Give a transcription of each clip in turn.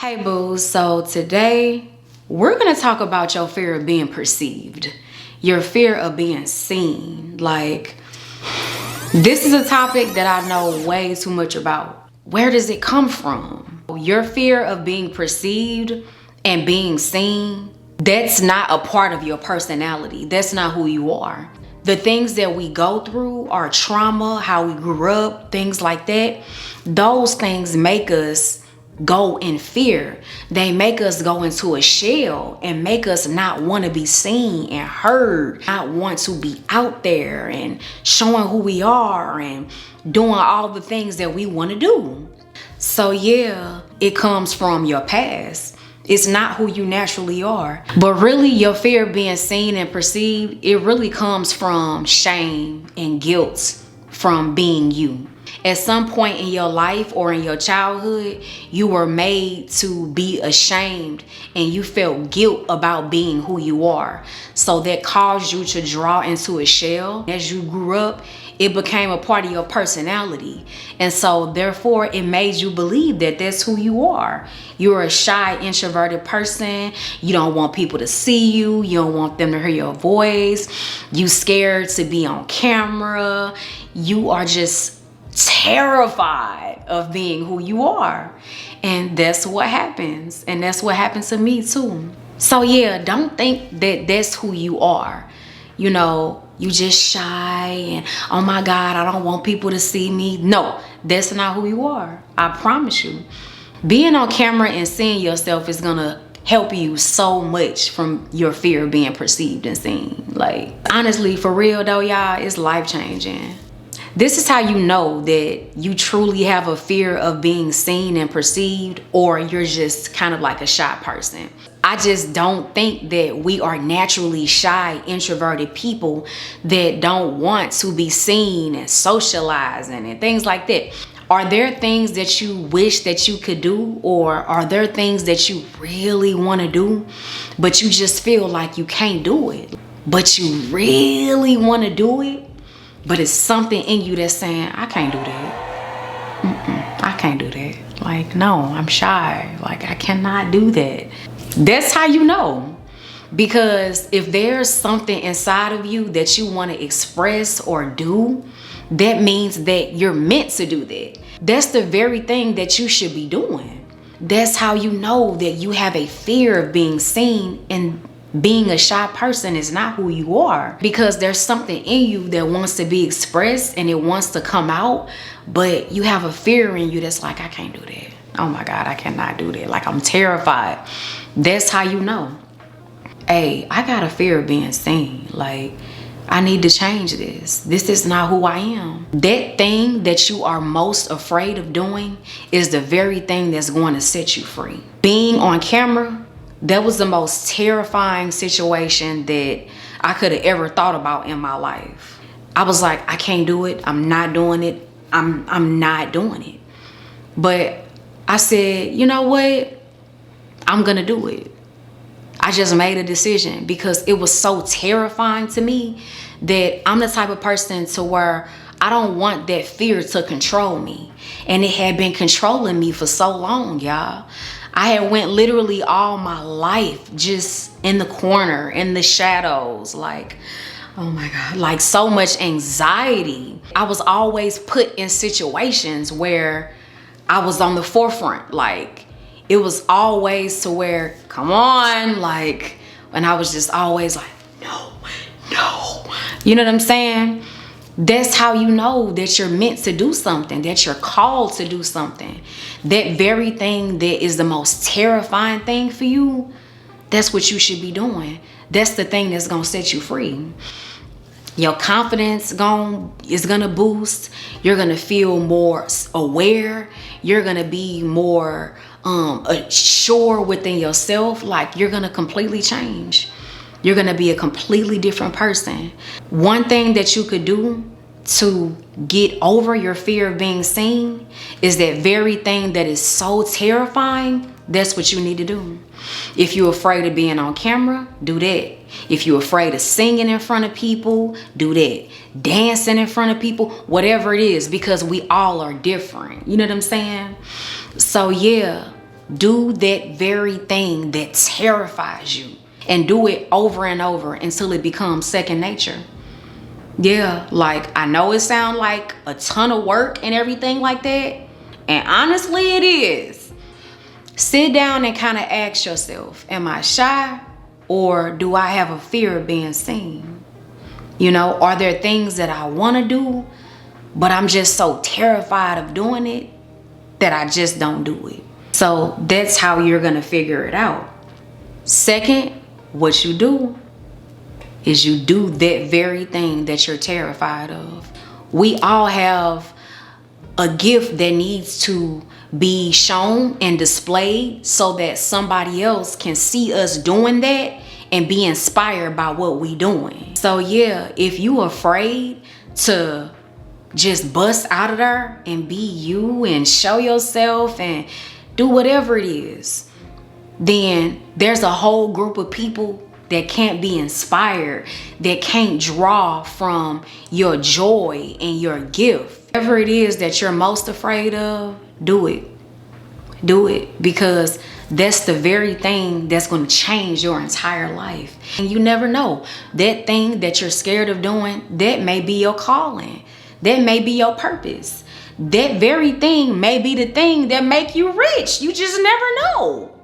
Hey boo, so today we're gonna talk about your fear of being perceived, your fear of being seen. Like, this is a topic that I know way too much about. Where does it come from? Your fear of being perceived and being seen, that's not a part of your personality. That's not who you are. The things that we go through, our trauma, how we grew up, things like that, those things make us go in fear. They make us go into a shell and make us not want to be seen and heard, not want to be out there and showing who we are and doing all the things that we want to do. So yeah, it comes from your past. It's not who you naturally are. But really, your fear of being seen and perceived, it really comes from shame and guilt from being you. At some point in your life or in your childhood, you were made to be ashamed and you felt guilt about being who you are. So that caused you to draw into a shell. As you grew up, it became a part of your personality. And so therefore, it made you believe that that's who you are. You're a shy, introverted person. You don't want people to see you. You don't want them to hear your voice. You scared to be on camera. You are just terrified of being who you are. And that's what happens. And that's what happened to me too. So yeah, don't think that that's who you are. You know, you just shy and oh my God, I don't want people to see me. No, that's not who you are. I promise you. Being on camera and seeing yourself is gonna help you so much from your fear of being perceived and seen. Like, honestly, for real though, y'all, it's life-changing. This is how you know that you truly have a fear of being seen and perceived, or you're just kind of like a shy person. I just don't think that we are naturally shy, introverted people that don't want to be seen and socializing and things like that. Are there things that you wish that you could do, or are there things that you really want to do, but you just feel like you can't do it, but you really want to do it? But it's something in you that's saying, I can't do that. I can't do that. Like, no, I'm shy. Like, I cannot do that. That's how you know. Because if there's something inside of you that you want to express or do, that means that you're meant to do that. That's the very thing that you should be doing. That's how you know that you have a fear of being seen, and being a shy person is not who you are, because there's something in you that wants to be expressed and it wants to come out, but you have a fear in you that's like, I can't do that. Oh my God, I cannot do that. Like, I'm terrified. That's how you know. Hey, I got a fear of being seen. Like, I need to change this. This is not who I am. That thing that you are most afraid of doing is the very thing that's going to set you free. Being on camera, that was the most terrifying situation that I could have ever thought about in my life. I was like, I can't do it. I'm not doing it. I'm not doing it. But I said, you know what? I'm gonna do it. I just made a decision because it was so terrifying to me that I'm the type of person to where I don't want that fear to control me. And it had been controlling me for so long, y'all. I had went literally all my life just in the corner, in the shadows, like, oh my God, like so much anxiety. I was always put in situations where I was on the forefront. Like, it was always to where, come on, like, and I was just always like, no. You know what I'm saying? That's how you know that you're meant to do something, that you're called to do something. That very thing that is the most terrifying thing for you, that's what you should be doing. That's the thing that's gonna set you free. Your confidence is gonna boost. You're gonna feel more aware. You're gonna be more sure within yourself. Like, you're gonna completely change. You're gonna be a completely different person. One thing that you could do to get over your fear of being seen is that very thing that is so terrifying. That's what you need to do. If you're afraid of being on camera, do that. If you're afraid of singing in front of people, do that. Dancing in front of people, whatever it is, because we all are different. You know what I'm saying? So yeah, Do that very thing that terrifies you and do it over and over until it becomes second nature. Yeah, like I know it sounds like a ton of work and everything like that. And honestly, it is. Sit down and kind of ask yourself, am I shy or do I have a fear of being seen? You know, are there things that I want to do, but I'm just so terrified of doing it that I just don't do it? So that's how you're going to figure it out. Second, what you do is you do that very thing that you're terrified of. We all have a gift that needs to be shown and displayed so that somebody else can see us doing that and be inspired by what we doing. So yeah, if you afraid to just bust out of there and be you and show yourself and do whatever it is, then there's a whole group of people that can't be inspired, that can't draw from your joy and your gift. Whatever it is that you're most afraid of, do it. Do it, because that's the very thing that's going to change your entire life. And you never know, that thing that you're scared of doing, that may be your calling. That may be your purpose. That very thing may be the thing that make you rich. You just never know.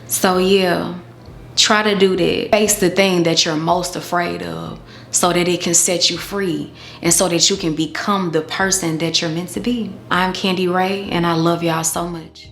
So yeah, try to do that. Face the thing that you're most afraid of so that it can set you free and so that you can become the person that you're meant to be. I'm Khandi Ray and I love y'all so much.